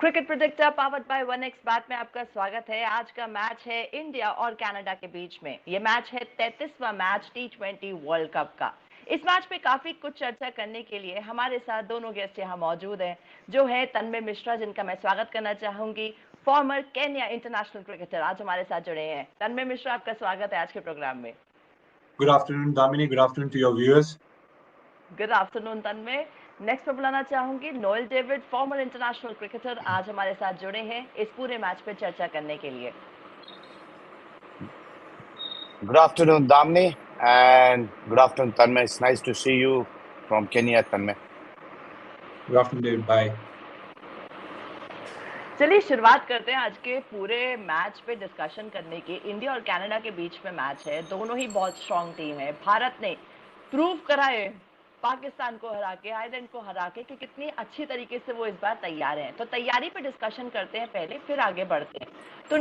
Cricket predictor powered by 1x bat में आपका स्वागत है। आज का मैच है इंडिया और कनाडा के बीच में। ये मैच है 33वां मैच T20 वर्ल्ड कप का। इस मैच पे काफी कुछ चर्चा करने के लिए हमारे साथ दोनों गेस्ट यहाँ मौजूद हैं, जो है तन्मय मिश्रा, जिनका मैं स्वागत करना चाहूंगी। फॉर्मर केन्या इंटरनेशनल क्रिकेटर आज हमारे साथ जुड़े हैं। तन्मय मिश्रा, आपका स्वागत है आज के प्रोग्राम में। Good afternoon, Damini. Good afternoon to your viewers. Good afternoon Tanmay. Next पे बुलाना चाहूंगी Noel David, farmer international cricketer, आज हमारे साथ जुड़े हैं इस पूरे मैच पे चर्चा करने के लिए। Good afternoon, Damni, and good afternoon, Tanmay. It's nice to see you from Kenya, Tanmay. Good afternoon, David. Bye. चलिए शुरुआत करते हैं आज के पूरे मैच पे डिस्कशन करने की। इंडिया और कनाडा के बीच में मैच है, दोनों ही बहुत स्ट्रांग टीम है। भारत ने प्रूव करा है पाकिस्तान को हरा के, आयरलैंड को हरा के, कि कितनी अच्छी तरीके से वो इस बार तैयार हैं। तो तैयारी पे डिस्कशन करते हैं पहले, फिर आगे बढ़ते हैं। तो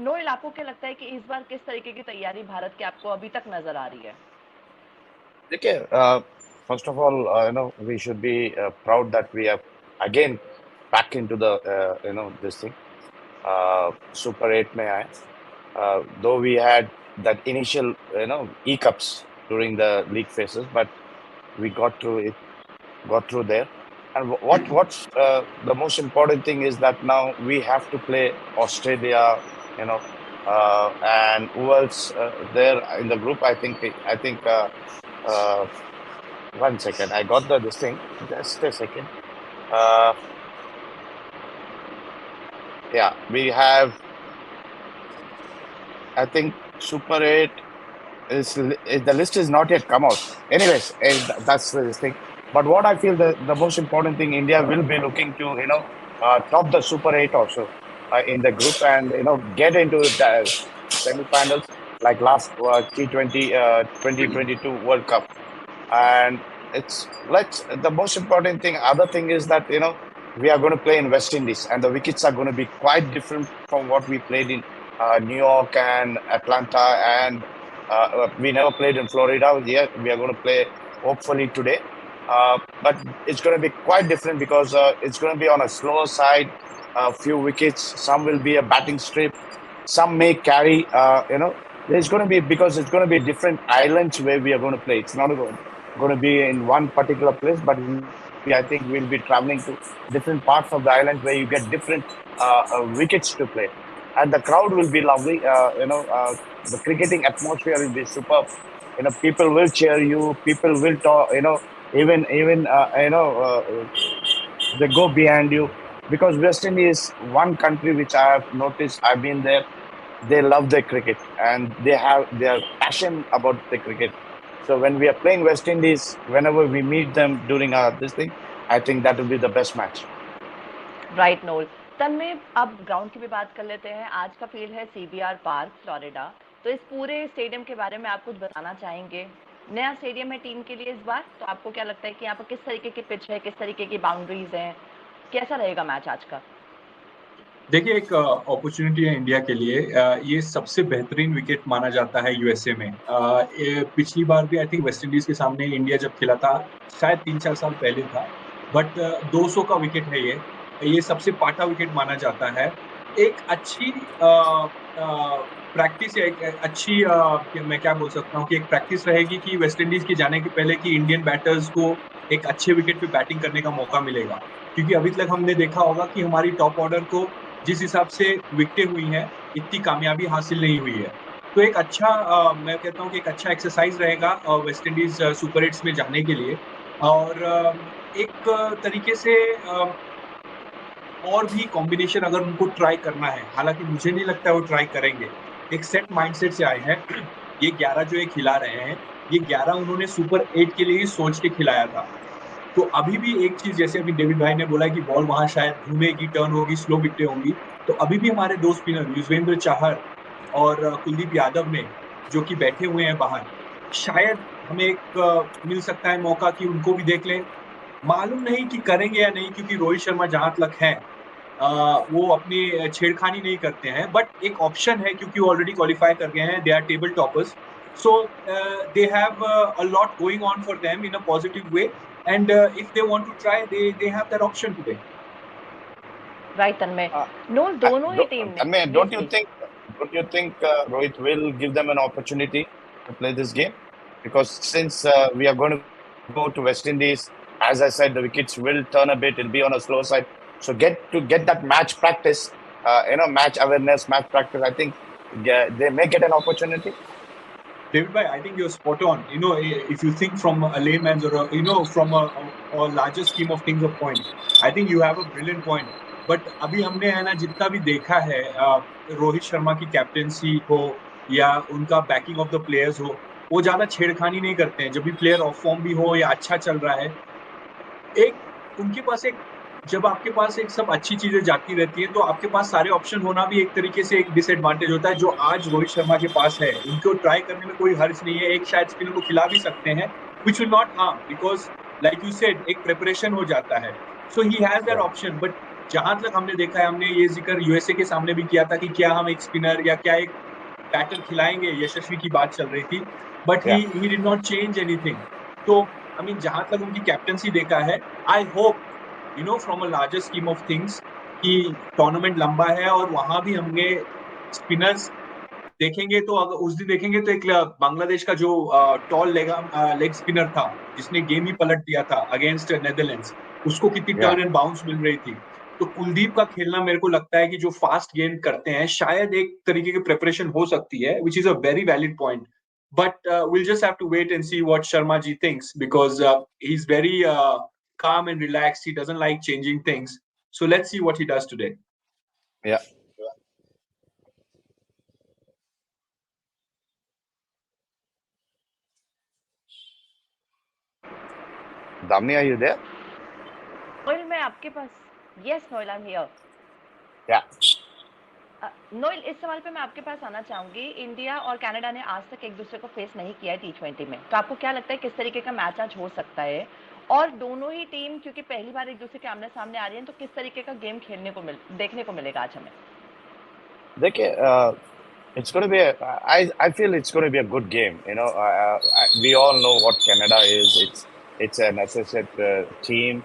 नोएल, आपको क्या लगता है कि इस बार किस तरीके की तैयारी भारत की आपको अभी तक नजर आ रही है? Okay, first of all, we should be proud that we are again back into the, this thing, Super 8 mein aaye. Though we had that initial, hiccups during the league phases, but we got through it, got through there. And what's the most important thing is that now we have to play Australia, and who else there in the group? I think. One second, I got this thing. Just a second. Yeah, we have. I think Super 8 is the list is not yet come out. Anyways, that's this thing. But what I feel the most important thing, India will be looking to top the Super 8 also in the group, and get into the semi-finals like last T20 2022 World Cup. And the most important thing, other thing is that we are going to play in West Indies, and the wickets are going to be quite different from what we played in New York and Atlanta, and we never played in Florida. Yeah, we are going to play hopefully today, but it's going to be quite different because it's going to be on a slower side. A few wickets, some will be a batting strip, some may carry. There's going to be, because it's going to be different islands where we are going to play. It's not going to be in one particular place, but I think we'll be traveling to different parts of the island where you get different wickets to play, and the crowd will be lovely. The cricketing atmosphere will be superb. People will cheer you. People will talk. Even they go behind you, because West Indies is one country which I have noticed. I've been there. They love their cricket, and they have their passion about the cricket. So when we are playing West Indies, whenever we meet them during this thing, I think that will be the best match. Right Noel. Tanmay, अब ground की भी बात कर लेते हैं। आज का field है CBR पार्क, फ्लोरिडा। तो इस पूरे स्टेडियम के बारे में आप कुछ बताना चाहेंगे? नया स्टेडियम है टीम के लिए इस बार, तो आपको क्या लगता है कि यहाँ पर किस तरीके की पिच है, किस तरीके की बाउंड्रीज हैं, कैसा रहेगा मैच आज का? देखिए, एक अपॉर्चुनिटी है इंडिया के लिए। ये सबसे बेहतरीन विकेट माना जाता है USA में। पिछली बार भी आई थिंक वेस्ट इंडीज के सामने इंडिया जब खेला था, शायद 3-4 साल पहले था, बट 200 का विकेट है ये सबसे पाटा विकेट माना जाता है। एक अच्छी प्रैक्टिस है, एक अच्छी मैं क्या बोल सकता हूँ कि एक प्रैक्टिस रहेगी कि वेस्ट इंडीज के जाने के पहले कि इंडियन बैटर्स को एक अच्छे विकेट पे बैटिंग करने का मौका मिलेगा, क्योंकि अभी तक हमने देखा होगा कि हमारी टॉप ऑर्डर को जिस हिसाब से विकेटें हुई हैं, इतनी कामयाबी हासिल नहीं हुई है। तो एक अच्छा मैं कहता हूँ कि एक अच्छा एक्सरसाइज रहेगा वेस्ट इंडीज सुपर 8 में जाने के लिए। और एक तरीके से और भी कॉम्बिनेशन अगर उनको ट्राई करना है, हालांकि मुझे नहीं लगता है वो ट्राई करेंगे। एक सेट माइंडसेट से आए हैं। ये 11 जो ये खिला रहे हैं, ये 11 उन्होंने सुपर 8 के लिए ही सोच के खिलाया था। तो अभी भी एक चीज, जैसे अभी डेविड भाई ने बोला कि बॉल वहां शायद घूमेगी, टर्न होगी, स्लो विकेटें होंगी, तो अभी भी हमारे दो स्पिनर युजवेंद्र चाहर और कुलदीप यादव ने, जो कि बैठे हुए हैं बाहर, शायद हमें एक मिल सकता है मौका कि उनको भी देख लें। मालूम नहीं कि करेंगे या नहीं, क्योंकि रोहित शर्मा जहां तक है वो अपनी छेड़खानी नहीं करते हैं, बट एक ऑप्शन है क्योंकि ऑलरेडी क्वालिफाई कर गए हैं, they are table toppers, so they have a lot going on for them in a positive way, and if they want to try, they have that option today. Right Tanmay, Uh, Noel दोनों ही team ने Tanmay, yes please don't you think Rohit will give them an opportunity to play this game? Because since we are going to go to West Indies, as I said, the wickets will turn a bit. It'll be on a slow side. So get that match practice, match awareness, match practice. I think they may get an opportunity. David bhai, I think you're spot on. If you think from a layman's or from a larger scheme of things of point, I think you have a brilliant point. But अभी हमने है ना जितना भी देखा है रोहित शर्मा की captaincy हो या उनका बैकिंग ऑफ द प्लेयर्स हो, वो ज्यादा छेड़खानी नहीं करते हैं जब भी प्लेयर ऑफ फॉर्म भी हो या अच्छा चल रहा है। एक उनके पास एक जब आपके पास एक सब अच्छी चीजें जाती रहती है तो आपके पास सारे ऑप्शन होना भी एक तरीके से एक डिसएडवांटेज होता है जो आज रोहित शर्मा के पास है। उनको ट्राई करने में कोई हर्ज नहीं है, एक शायद स्पिनर को खिला भी सकते हैं which will not harm because like you said एक प्रिपरेशन हो जाता है। So he has that Yeah, option. But जहां तक हमने देखा है, हमने ये जिक्र यूएसए के सामने भी किया था कि क्या हम एक स्पिनर या क्या एक बैटर खिलाएंगे, यशस्वी की बात चल रही थी। But yeah, he did not change anything. तो आई मीन जहां तक उनकी कैप्टनसी देखा है, I hope from a larger scheme of things कि टूर्नामेंट लंबा है और वहां भी हमने स्पिनर्स देखेंगे। तो अगर उस दिन देखेंगे तो एक बांग्लादेश का जो टॉल लेग स्पिनर था जिसने गेम ही पलट दिया था अगेंस्ट नेदरलैंड्स, उसको कितनी yeah. टर्न एंड बाउंस मिल रही थी। तो कुलदीप का खेलना मेरे को लगता है कि जो फास्ट गेंद करते हैं शायद एक तरीके की प्रिपरेशन हो सकती है, which is a very valid point. But we'll just have to wait and see what Sharma ji thinks because he's very calm and relaxed. He doesn't like changing things. So let's see what he does today. Yeah. Damni, are you there? Noel मैं आपके पास yes Noel I am here. Yeah. Noel इस सवाल पे मैं आपके पास आना चाहूंगी। इंडिया और कनाडा ने आज तक एक दूसरे को फेस नहीं किया है टी20 में, तो आपको क्या लगता है किस तरीके का मैच आज हो सकता है? और दोनों ही टीम क्योंकि पहली बार एक दूसरे के आमने सामने आ रही है, तो किस तरीके का गेम देखने को मिलेगा आज हमें? देखिए, it's going to be I feel it's going to be a good game. We all know what Canada is. It's an associate team.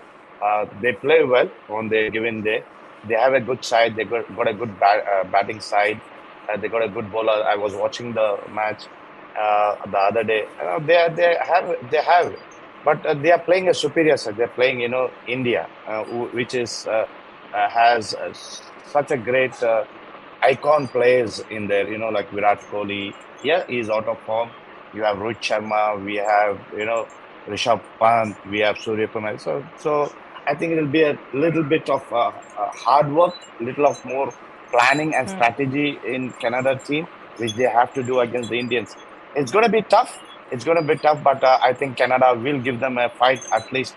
They play well on their given day. They have a good side. They got a good batting side. They got a good bowler. I was watching the match the other day. They have, but they are playing a superior side. They're playing India, which is has such a great. Icon players in there, like Virat Kohli. Yeah, he's out of form. You have Rohit Sharma. We have, Rishabh Pant. We have Surya Kumar. So I think it'll be a little bit of hard work, little of more planning and strategy in Canada team, which they have to do against the Indians. It's going to be tough. It's going to be tough, but I think Canada will give them a fight at least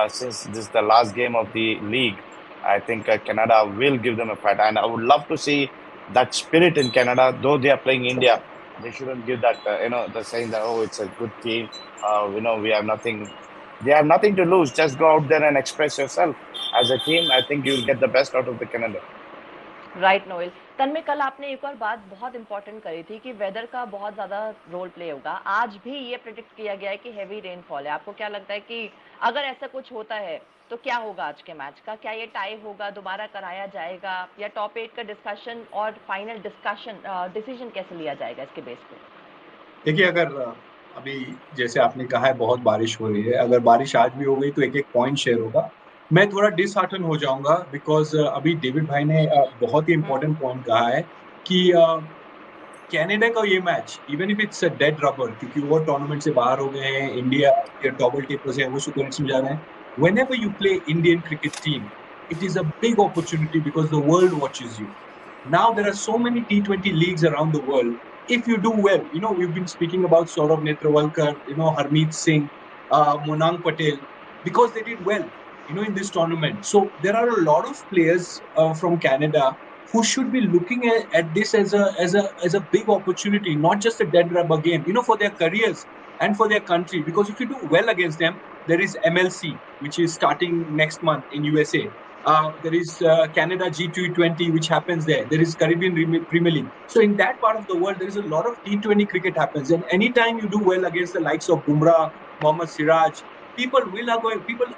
since this is the last game of the league. I think Canada will give them a fight, and I would love to see that spirit in Canada. Though they are playing India, they shouldn't give that. The saying that it's a good team. We have nothing. They have nothing to lose. Just go out there and express yourself as a team. I think you'll get the best out of the Canada. Right Noel. Tanmay, कल आपने एक और बात बहुत important करी थी कि weather का बहुत ज्यादा रोल प्ले होगा। आज भी ये प्रेडिक्ट किया गया है कि हेवी रेनफॉल है। आपको क्या लगता है कि अगर ऐसा कुछ होता है तो क्या होगा आज के मैच का? क्या ये टाई होगा, दोबारा कराया जाएगा, या टॉप 8 का डिस्कशन और फाइनल डिसीजन कैसे लिया जाएगा इसके बेस पे? देखिए, अगर अभी जैसे आपने कहा है बहुत बारिश हो रही है, अगर बारिश आज भी हो गई तो एक एक पॉइंट शेयर होगा। मैं थोड़ा डिसहार्टन हो जाऊंगा बिकॉज अभी डेविड भाई ने बहुत ही इंपॉर्टेंट पॉइंट कहा है कि कनाडा का ये match even if it's a dead rubber, क्योंकि वो टूर्नामेंट से बाहर हो गए हैं, इंडिया के डबल टेपर्स हैं, वो सुपर एट्स में जा रहे हैं। Whenever you play Indian cricket team, it is a big opportunity because the world watches you. Now there are so many T20 leagues around the world. If you do well, we've been speaking about Saurav Netrawalkar, Harmeet Singh, Monang Patel, because they did well, in this tournament. So there are a lot of players from Canada who should be looking at this as a big opportunity, not just a dead rubber game, for their careers and for their country. Because if you do well against them, there is MLC, which is starting next month in USA. There is Canada G20, which happens there. There is Caribbean Premier League. So in that part of the world, there is a lot of T20 cricket happens. And anytime you do well against the likes of Bumrah, Mohammad Siraj, people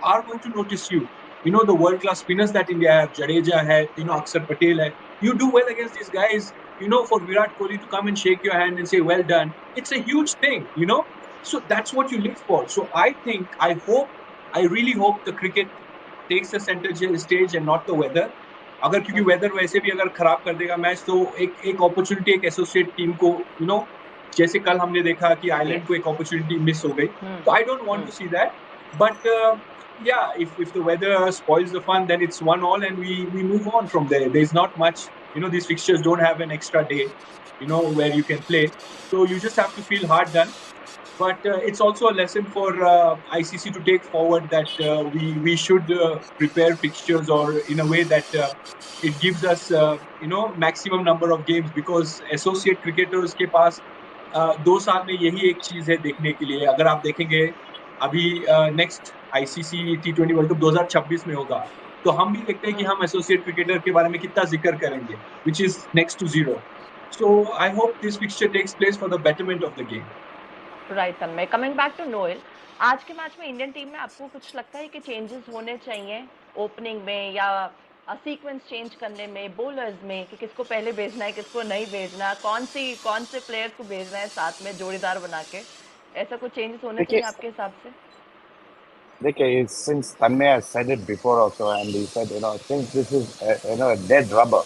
are going to notice you. the world class spinners that India have, Jadeja hai, Akshar Patel hai. You do well against these guys. For Virat Kohli to come and shake your hand and say well done, it's a huge thing. So that's what you live for. So I really hope the cricket takes the center stage and not the weather. अगर क्योंकि weather वैसे भी अगर खराब कर देगा match, तो एक अपॉर्चुनिटी एक एसोसिएट टीम को जैसे कल हमने देखा कि आयरलैंड को एक अपॉर्चुनिटी मिस हो गई. तो I don't want to see that. But yeah, if the weather spoils the fun, then it's 1-1 and we move on from there. There's not much. These fixtures don't have an extra day where you can play, so you just have to feel hard done. But it's also a lesson for ICC to take forward, that we should prepare fixtures or in a way that it gives us maximum number of games, because associate cricketers के पास 2 साल में यही एक चीज है देखने के लिए. अगर आप देखेंगे अभी next ICC T20 world cup 2026 में होगा, तो हम भी देखते हैं कि हम एसोसिएट क्रिकेटर के बारे में कितना जिक्र करेंगे, which is next to zero. So I hope this fixture takes place for the betterment of the game. Right Tanmay, coming back to Noel, आज के मैच में इंडियन टीम में आपको कुछ लगता है कि चेंजेस होने चाहिए ओपनिंग में, या सीक्वेंस चेंज करने में, बॉलर्स में, कि किसको पहले भेजना है, किसको नहीं भेजना, कौन से प्लेयर्स को भेजना है साथ में जोड़ीदार बना के, ऐसा कुछ चेंजेस होने चाहिए आपके हिसाब से? देखिए, since Tanmay has said it before also, and he said, since this is a dead rubber,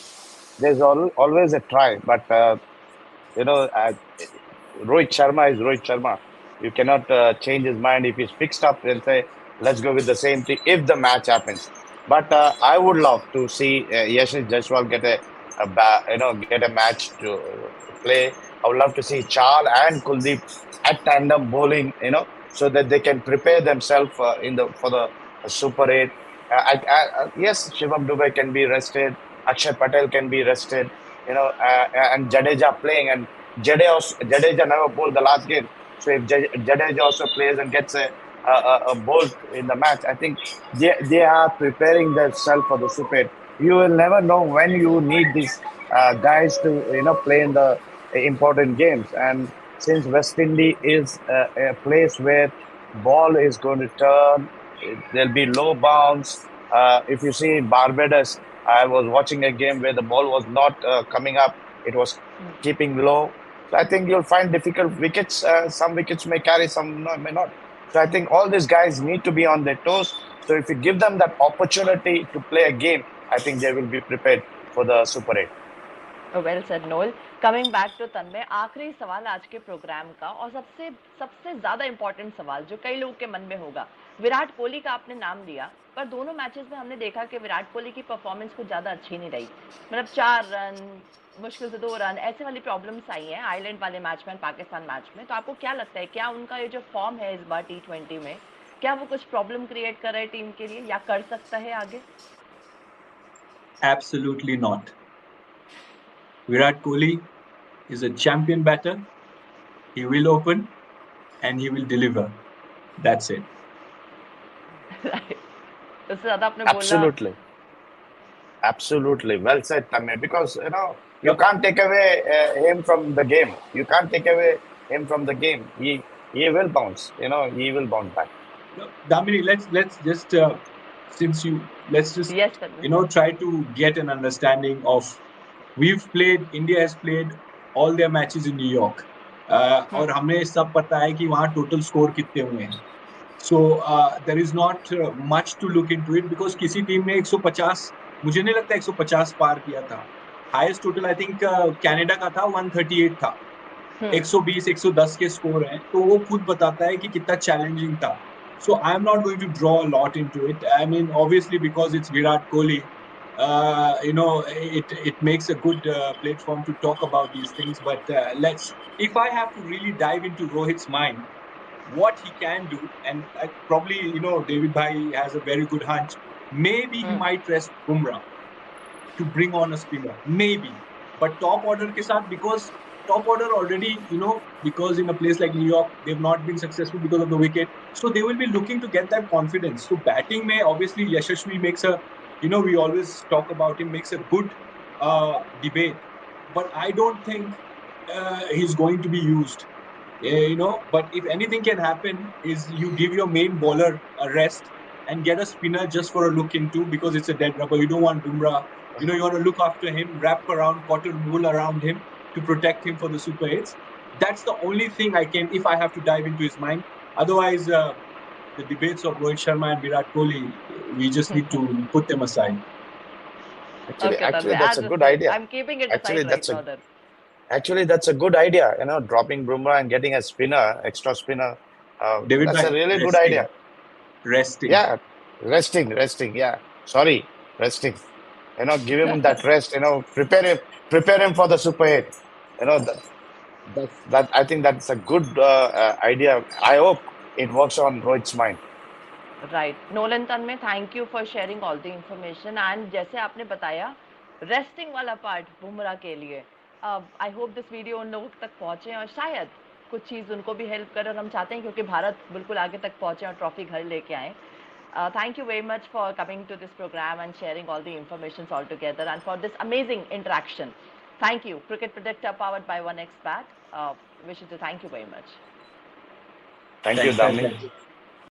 there's always a try, but Rohit Sharma is Rohit Sharma. You cannot change his mind if he's fixed up and say, let's go with the same thing if the match happens. But I would love to see Yashish Jaiswal get a match to play. I would love to see Chahal and Kuldeep at tandem bowling, so that they can prepare themselves for the Super 8. Yes, Shivam Dube can be rested. Akshay Patel can be rested. And Jadeja playing, and Jadeja never bowled the last game. So if Jadeja also plays and gets a bowl in the match, I think they are preparing themselves for the Super 8. You will never know when you need these guys to play in the important games. And since West Indies is a place where ball is going to turn, there'll be low bounce. If you see Barbados, I was watching a game where the ball was not coming up; it was keeping low. So I think you'll find difficult wickets. Some wickets may carry, some may not. So I think all these guys need to be on their toes. So if you give them that opportunity to play a game, I think they will be prepared for the Super 8. Well said Noel. Coming back to Tanmay, आखिरी सवाल आज के programme का, और सबसे ज्यादा important सवाल जो कई लोगों के मन में होगा. विराट कोहली का आपने नाम लिया, पर दोनों मैचेस में हमने देखा कि विराट कोहली की परफॉर्मेंस कुछ ज्यादा अच्छी नहीं रही. मतलब 4 रन, मुश्किल से 2 रन, ऐसे वाली प्रॉब्लम्स आई हैं आयरलैंड वाले मैच में, पाकिस्तान मैच में. तो आपको क्या लगता है, क्या उनका ये जो फॉर्म है इस बार T20 में, क्या वो कुछ प्रॉब्लम क्रिएट कर रहा है टीम के लिए, या कर सकता है आगे? Absolutely not. Virat Kohli is a champion batter. He will open and he will deliver. That's it. उससे ज्यादा आपने बोला. Absolutely. Well said, Tanmay. Because, you can't take away him from the game. You can't take away him from the game. He will bounce. He will bounce back. Damini, let's just Yes, try to get an understanding of. India has played all their matches in New York. और हमें सब पता है कि वहाँ total score कितने हुए हैं. So there is not much to look into it, because किसी टीम ने 150, मुझे नहीं लगता 150 पार किया था. Highest total I think Canada का था, 138 था. 120 110 के स्कोर हैं, तो वो खुद बताता है कि कितना चैलेंजिंग था. So I'm not going to draw a lot into it. I mean, obviously because it's Virat Kohli, it makes a good platform to talk about these things. But if I have to really dive into Rohit's mind, what he can do, and probably David Bhai has a very good hunch. Maybe he might rest Bumrah to bring on a spinner, maybe. But top order ke saath, because top order already, because in a place like New York, they've not been successful because of the wicket. So they will be looking to get that confidence. So batting mein, obviously, Yashasvi makes a, we always talk about him, makes a good debate. But I don't think he's going to be used. But if anything can happen, is you give your main bowler a rest and get a spinner just for a look into, because it's a dead rubber. You don't want Bumrah. You know, you want to look after him, wrap around, cotton wool around him to protect him for the Super 8s. That's the only thing I can, if I have to dive into his mind. Otherwise, the debates of Rohit Sharma and Virat Kohli, we just need to put them aside. Actually, Okay, actually, Tanvir, that's as a I good said, idea. I'm keeping it Actually, aside right that's now a then. actually that's a good idea. You know, dropping Bumrah and getting a spinner, extra spinner. David That's bhai, a really good resting, idea. resting. Yeah, resting. Yeah, sorry, resting. You know, give him that rest. You know, prepare him for the Super 8. You know, that I think that's a good idea. I hope it works on Rohit's mind. Right Nolan Tanmay thank you for sharing all the information and जैसे आपने बताया resting वाला part Bumrah के लिए I hope this video उन लोगों तक पहुंचे और शायद कुछ चीज़ उनको भी हेल्प करे और हम चाहते हैं क्योंकि भारत बिल्कुल आगे तक पहुंचे और ट्रॉफी घर लेके आए thank you very much for coming to this program and sharing all the information all together and for this amazing interaction. Thank you. Cricket Predictor powered by 1xBet. Wish you to thank you very much. Thank you, Thanks, Damni. guys.